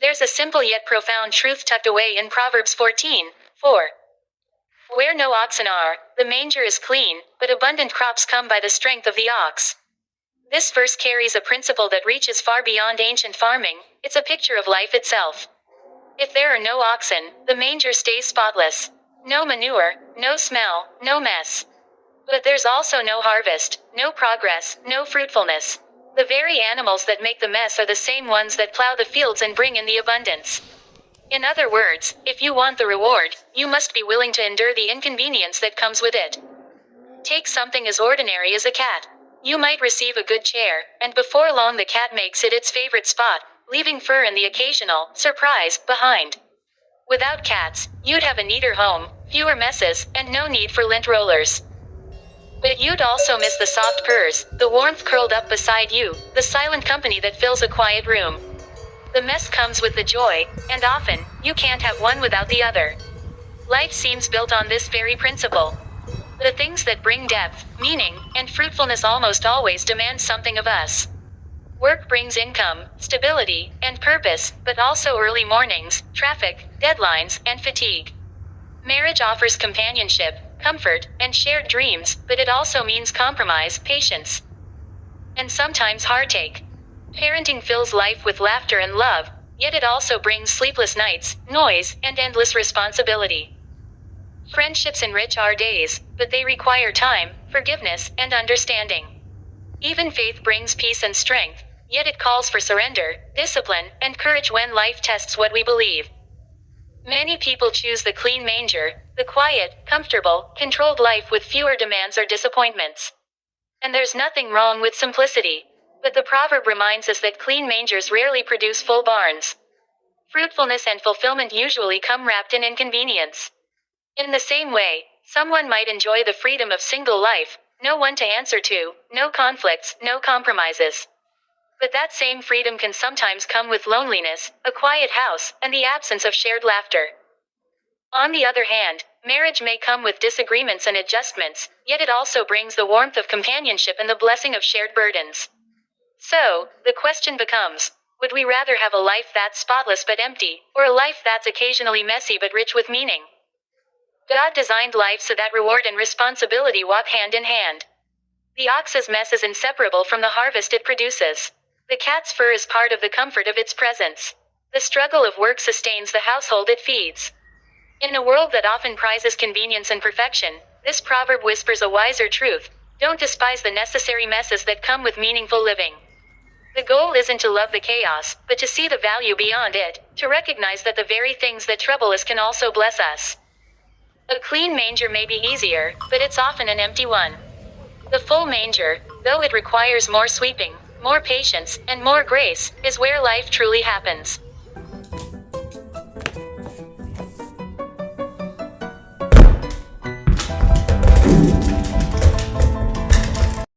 There's a simple yet profound truth tucked away in Proverbs 14:4. Where no oxen are, the manger is clean, but abundant crops come by the strength of the ox. This verse carries a principle that reaches far beyond ancient farming. It's a picture of life itself. If there are no oxen, the manger stays spotless. No manure, no smell, no mess. But there's also no harvest, no progress, no fruitfulness. The very animals that make the mess are the same ones that plow the fields and bring in the abundance. In other words, if you want the reward, you must be willing to endure the inconvenience that comes with it. Take something as ordinary as a cat. You might receive a good chair, and before long the cat makes it its favorite spot, leaving fur and the occasional surprise behind. Without cats, you'd have a neater home, fewer messes, and no need for lint rollers. But you'd also miss the soft purrs, the warmth curled up beside you, the silent company that fills a quiet room. The mess comes with the joy, and often, you can't have one without the other. Life seems built on this very principle. The things that bring depth, meaning, and fruitfulness almost always demand something of us. Work brings income, stability, and purpose, but also early mornings, traffic, deadlines, and fatigue. Marriage offers companionship, comfort, and shared dreams, but it also means compromise, patience, and sometimes heartache. Parenting fills life with laughter and love, yet it also brings sleepless nights, noise, and endless responsibility. Friendships enrich our days, but they require time, forgiveness, and understanding. Even faith brings peace and strength, yet it calls for surrender, discipline, and courage when life tests what we believe. Many people choose the clean manger, the quiet, comfortable, controlled life with fewer demands or disappointments. And there's nothing wrong with simplicity. But the proverb reminds us that clean mangers rarely produce full barns. Fruitfulness and fulfillment usually come wrapped in inconvenience. In the same way, someone might enjoy the freedom of single life, no one to answer to, no conflicts, no compromises. But that same freedom can sometimes come with loneliness, a quiet house, and the absence of shared laughter. On the other hand, marriage may come with disagreements and adjustments, yet it also brings the warmth of companionship and the blessing of shared burdens. So, the question becomes, would we rather have a life that's spotless but empty, or a life that's occasionally messy but rich with meaning? God designed life so that reward and responsibility walk hand in hand. The ox's mess is inseparable from the harvest it produces. The cat's fur is part of the comfort of its presence. The struggle of work sustains the household it feeds. In a world that often prizes convenience and perfection, this proverb whispers a wiser truth: don't despise the necessary messes that come with meaningful living. The goal isn't to love the chaos, but to see the value beyond it, to recognize that the very things that trouble us can also bless us. A clean manger may be easier, but it's often an empty one. The full manger, though it requires more sweeping, more patience, and more grace, is where life truly happens.